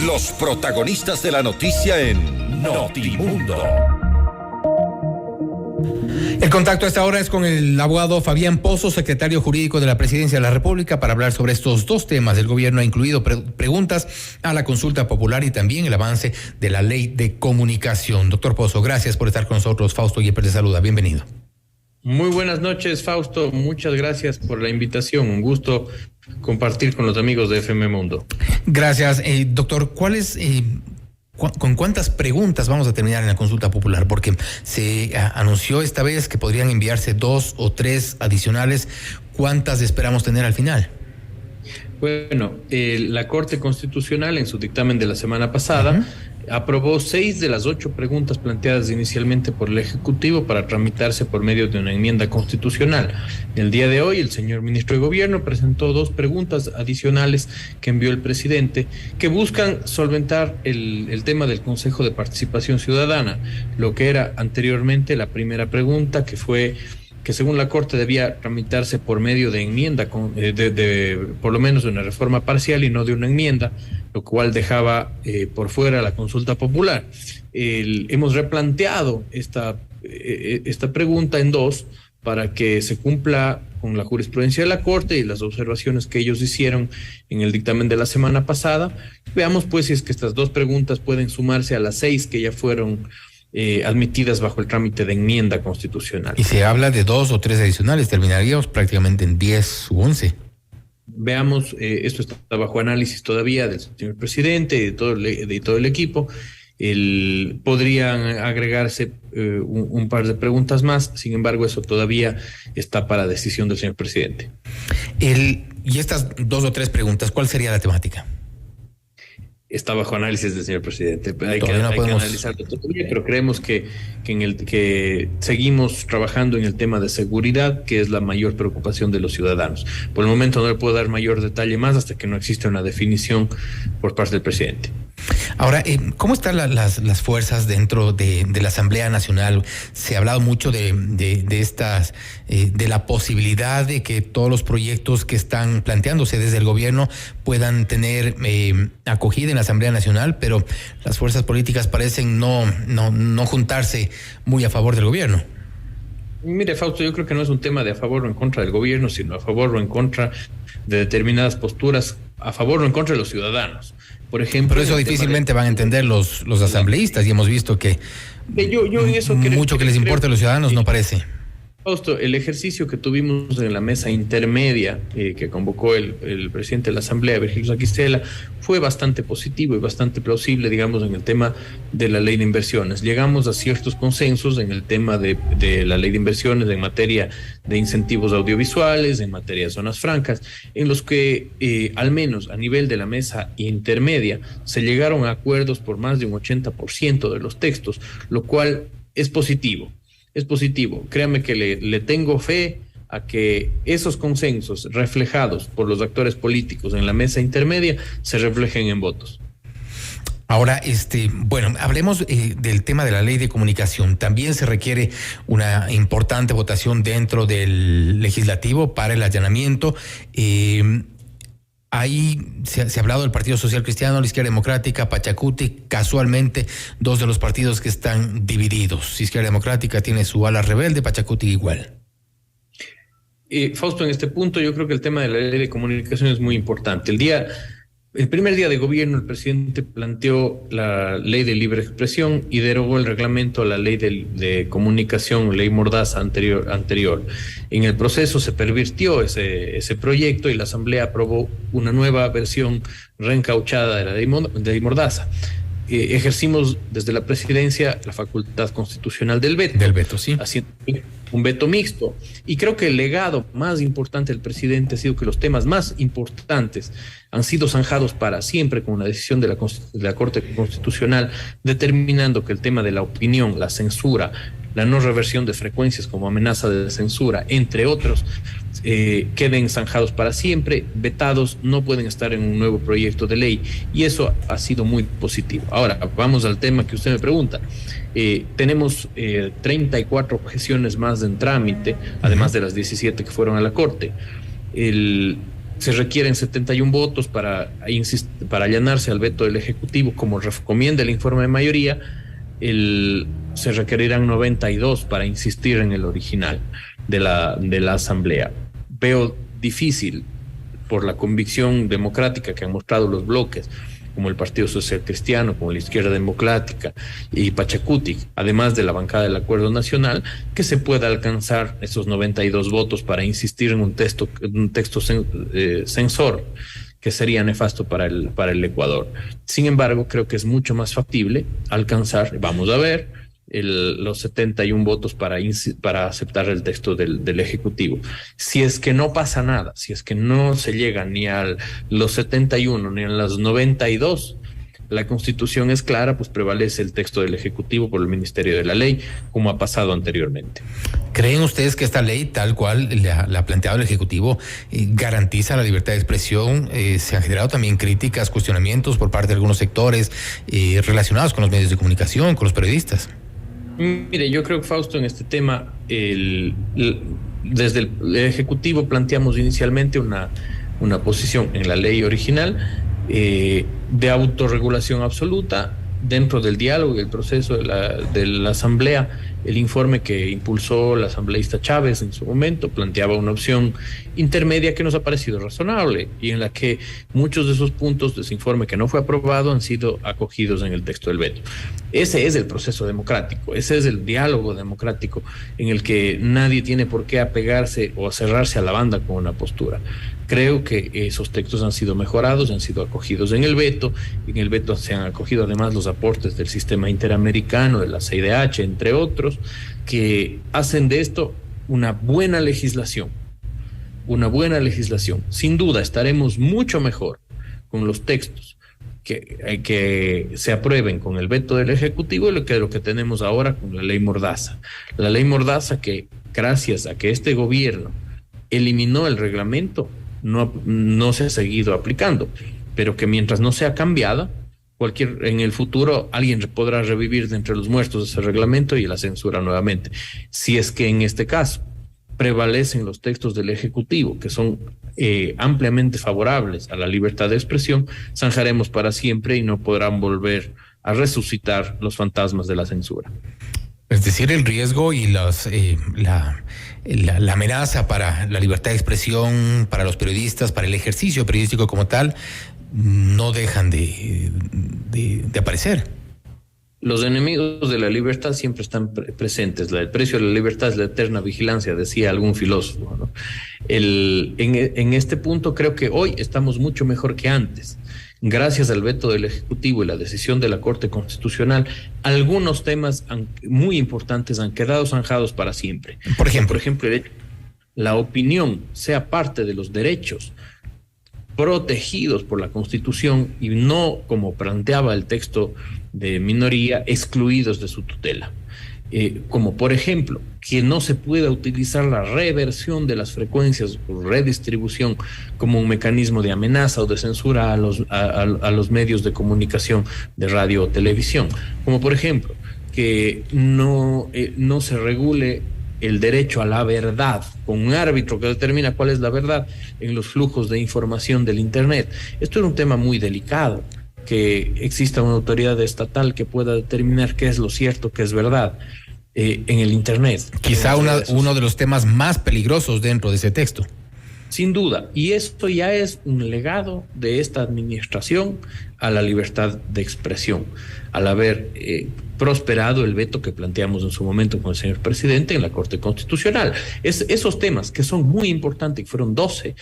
Los protagonistas de la noticia en Notimundo. El contacto a esta hora es con el abogado Fabián Pozo, secretario jurídico de la Presidencia de la República, para hablar sobre estos dos temas. El gobierno ha incluido preguntas a la consulta popular y también el avance de la ley de comunicación. Doctor Pozo, gracias por estar con nosotros. Fausto Yepes te saluda. Bienvenido. Muy buenas noches, Fausto. Muchas gracias por la invitación. Un gusto compartir con los amigos de FM Mundo. Gracias. Doctor, ¿con cuántas preguntas vamos a terminar en la consulta popular? Porque se anunció esta vez que podrían enviarse 2 o 3 adicionales. ¿Cuántas esperamos tener al final? Bueno, la Corte Constitucional en su dictamen de la semana pasada aprobó 6 de las 8 preguntas planteadas inicialmente por el Ejecutivo para tramitarse por medio de una enmienda constitucional. El día de hoy, el señor ministro de Gobierno presentó 2 preguntas adicionales que envió el presidente que buscan solventar el tema del Consejo de Participación Ciudadana, lo que era anteriormente la primera pregunta, que fue que según la Corte debía tramitarse por medio de enmienda, por lo menos de una reforma parcial y no de una enmienda, lo cual dejaba por fuera la consulta popular. Hemos replanteado esta pregunta en 2 para que se cumpla con la jurisprudencia de la Corte y las observaciones que ellos hicieron en el dictamen de la semana pasada. Veamos pues si es que estas 2 preguntas pueden sumarse a las 6 que ya fueron admitidas bajo el trámite de enmienda constitucional. Y se habla de 2 o 3 adicionales, terminaríamos prácticamente en 10 u 11. Veamos, esto está bajo análisis todavía del señor presidente y de todo el equipo. Podrían agregarse un par de preguntas más, sin embargo eso todavía está para decisión del señor presidente. Y estas 2 o 3 preguntas, ¿cuál sería la temática? Está bajo análisis del señor presidente. Hay que analizarlo todavía, pero creemos que seguimos trabajando en el tema de seguridad, que es la mayor preocupación de los ciudadanos. Por el momento no le puedo dar mayor detalle más hasta que no exista una definición por parte del presidente. Ahora, ¿cómo están las fuerzas dentro de la Asamblea Nacional? Se ha hablado mucho de la posibilidad de que todos los proyectos que están planteándose desde el gobierno puedan tener acogida en la Asamblea Nacional, pero las fuerzas políticas parecen no juntarse muy a favor del gobierno. Mire, Fausto, yo creo que no es un tema de a favor o en contra del gobierno, sino a favor o en contra de determinadas posturas, a favor o en contra de los ciudadanos. Por ejemplo, pero eso difícilmente van a entender los asambleístas, y hemos visto que yo en eso mucho que les importa a los ciudadanos no parece. Fausto, el ejercicio que tuvimos en la mesa intermedia que convocó el presidente de la Asamblea, Virgilio Saquicela, fue bastante positivo y bastante plausible, digamos, en el tema de la ley de inversiones. Llegamos a ciertos consensos en el tema de la ley de inversiones en materia de incentivos audiovisuales, en materia de zonas francas, en los que al menos a nivel de la mesa intermedia se llegaron a acuerdos por más de un 80% de los textos, lo cual es positivo. Es positivo. Créame que le tengo fe a que esos consensos reflejados por los actores políticos en la mesa intermedia se reflejen en votos. Ahora, bueno, hablemos del tema de la ley de comunicación. También se requiere una importante votación dentro del legislativo para el allanamiento. Ahí se ha hablado del Partido Social Cristiano, la Izquierda Democrática, Pachacuti, casualmente 2 de los partidos que están divididos. Izquierda Democrática tiene su ala rebelde, Pachacuti igual. Fausto, en este punto yo creo que el tema de la ley de comunicación es muy importante. El primer día de gobierno, el presidente planteó la ley de libre expresión y derogó el reglamento a la ley de comunicación, ley Mordaza anterior. En el proceso se pervirtió ese proyecto y la Asamblea aprobó una nueva versión reencauchada de la ley Mordaza. Ejercimos desde la presidencia la facultad constitucional del veto. Del veto, sí. Haciendo un veto mixto. Y creo que el legado más importante del presidente ha sido que los temas más importantes han sido zanjados para siempre con una decisión de la Corte Constitucional, determinando que el tema de la opinión, la censura, la no reversión de frecuencias como amenaza de censura, entre otros, queden zanjados para siempre, vetados, no pueden estar en un nuevo proyecto de ley, y eso ha sido muy positivo. Ahora, vamos al tema que usted me pregunta. Tenemos 34 objeciones más en trámite, además de las 17 que fueron a la Corte. se requieren 71 votos para allanarse al veto del Ejecutivo, como recomienda el informe de mayoría. Se requerirán 92 para insistir en el original de la Asamblea. Veo difícil, por la convicción democrática que han mostrado los bloques, como el Partido Social Cristiano, como la Izquierda Democrática y Pachacuti, además de la bancada del Acuerdo Nacional, que se pueda alcanzar esos 92 votos para insistir en un texto censor, que sería nefasto para el Ecuador. Sin embargo, creo que es mucho más factible alcanzar, vamos a ver, los 71 votos para aceptar el texto del Ejecutivo. Si es que no pasa nada, si es que no se llega ni a los 71 ni a los 92, la Constitución es clara, pues prevalece el texto del Ejecutivo por el Ministerio de la Ley, como ha pasado anteriormente. ¿Creen ustedes que esta ley, tal cual la ha planteado el Ejecutivo, garantiza la libertad de expresión? Se han generado también críticas, cuestionamientos por parte de algunos sectores relacionados con los medios de comunicación, con los periodistas. Mire, yo creo que, Fausto, en este tema, desde el Ejecutivo planteamos inicialmente una posición en la ley original de autorregulación absoluta dentro del diálogo y el proceso de la Asamblea. El informe que impulsó la asambleísta Chávez en su momento planteaba una opción intermedia que nos ha parecido razonable y en la que muchos de esos puntos de ese informe que no fue aprobado han sido acogidos en el texto del veto. Ese es el proceso democrático, ese es el diálogo democrático en el que nadie tiene por qué apegarse o cerrarse a la banda con una postura. Creo que esos textos han sido mejorados, han sido acogidos en el veto. En el veto se han acogido además los aportes del sistema interamericano, de la CIDH, entre otros, que hacen de esto una buena legislación. Una buena legislación. Sin duda estaremos mucho mejor con los textos que se aprueben con el veto del Ejecutivo lo que tenemos ahora con la ley Mordaza. La ley Mordaza que, gracias a que este gobierno eliminó el reglamento, no se ha seguido aplicando, pero que mientras no sea cambiada, en el futuro alguien podrá revivir de entre los muertos ese reglamento y la censura nuevamente. Si es que en este caso prevalecen los textos del Ejecutivo, que son ampliamente favorables a la libertad de expresión, zanjaremos para siempre y no podrán volver a resucitar los fantasmas de la censura. Es decir, el riesgo y la amenaza para la libertad de expresión, para los periodistas, para el ejercicio periodístico como tal, no dejan de aparecer. Los enemigos de la libertad siempre están presentes. El precio de la libertad es la eterna vigilancia, decía algún filósofo, ¿no? En este punto creo que hoy estamos mucho mejor que antes. Gracias al veto del Ejecutivo y la decisión de la Corte Constitucional, algunos temas muy importantes han quedado zanjados para siempre. Por ejemplo, la opinión sea parte de los derechos protegidos por la Constitución y no, como planteaba el texto de minoría, excluidos de su tutela. Como por ejemplo, que no se pueda utilizar la reversión de las frecuencias o redistribución como un mecanismo de amenaza o de censura a los medios de comunicación de radio o televisión. Como por ejemplo, que no se regule el derecho a la verdad con un árbitro que determina cuál es la verdad en los flujos de información del Internet. Esto es un tema muy delicado, que exista una autoridad estatal que pueda determinar qué es lo cierto, qué es verdad en el Internet. Quizá uno de los temas más peligrosos dentro de ese texto. Sin duda, y esto ya es un legado de esta administración a la libertad de expresión, al haber prosperado el veto que planteamos en su momento con el señor presidente en la Corte Constitucional. Esos temas que son muy importantes, que fueron 12,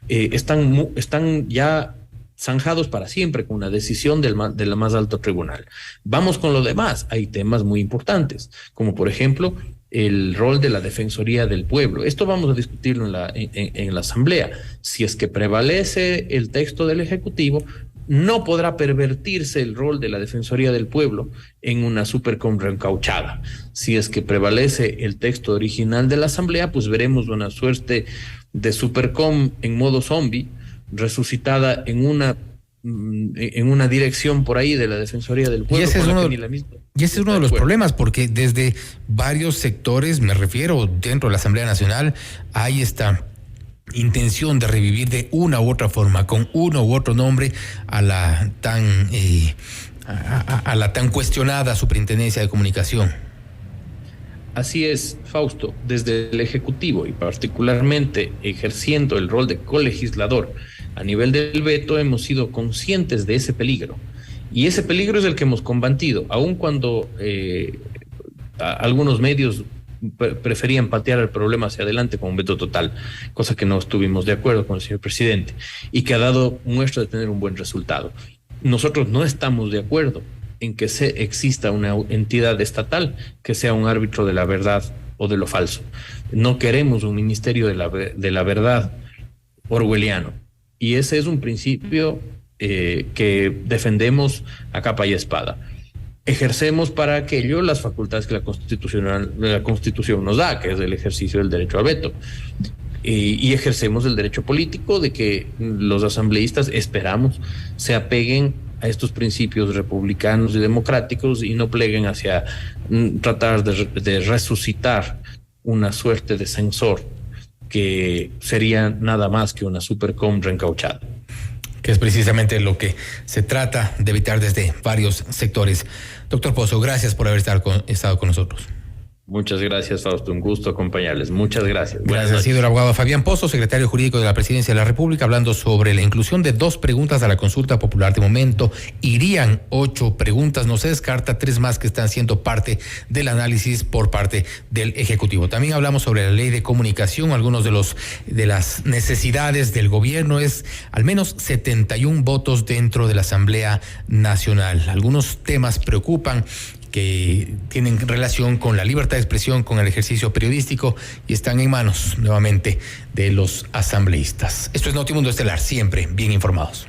están ya zanjados para siempre con una decisión de la más alto tribunal. Vamos con lo demás. Hay temas muy importantes, como por ejemplo el rol de la Defensoría del Pueblo. Esto vamos a discutirlo en la Asamblea. Si es que prevalece el texto del Ejecutivo, no podrá pervertirse el rol de la Defensoría del Pueblo en una Supercom reencauchada. Si es que prevalece el texto original de la Asamblea, pues veremos una suerte de Supercom en modo zombie, resucitada en una dirección por ahí de la Defensoría del Pueblo. Y ese es uno de los problemas, porque desde varios sectores, me refiero dentro de la Asamblea Nacional, hay esta intención de revivir de una u otra forma, con uno u otro nombre, a la tan cuestionada Superintendencia de Comunicación. Así es, Fausto, desde el Ejecutivo y particularmente ejerciendo el rol de colegislador a nivel del veto, hemos sido conscientes de ese peligro. Y ese peligro es el que hemos combatido, aun cuando algunos medios preferían patear el problema hacia adelante con un veto total, cosa que no estuvimos de acuerdo con el señor presidente y que ha dado muestra de tener un buen resultado. Nosotros no estamos de acuerdo en que exista una entidad estatal que sea un árbitro de la verdad o de lo falso. No queremos un ministerio de la verdad orwelliano, y ese es un principio que defendemos a capa y espada. Ejercemos para aquello las facultades que la Constitución nos da, que es el ejercicio del derecho al veto. Y ejercemos el derecho político de que los asambleístas, esperamos, se apeguen a estos principios republicanos y democráticos y no pleguen hacia tratar de resucitar una suerte de censor que sería nada más que una supercom reencauchada. Que es precisamente lo que se trata de evitar desde varios sectores. Doctor Pozo, gracias por haber estado con nosotros. Muchas gracias, Fausto. Un gusto acompañarles. Muchas gracias. Gracias. Ha sido el abogado Fabián Pozo, secretario jurídico de la Presidencia de la República, hablando sobre la inclusión de 2 preguntas a la consulta popular. De momento irían 8 preguntas. No se descarta 3 más que están siendo parte del análisis por parte del Ejecutivo. También hablamos sobre la ley de comunicación. Algunos de las necesidades del gobierno es al menos 71 votos dentro de la Asamblea Nacional. Algunos temas preocupan que tienen relación con la libertad de expresión, con el ejercicio periodístico, y están en manos nuevamente de los asambleístas. Esto es Notimundo Estelar, siempre bien informados.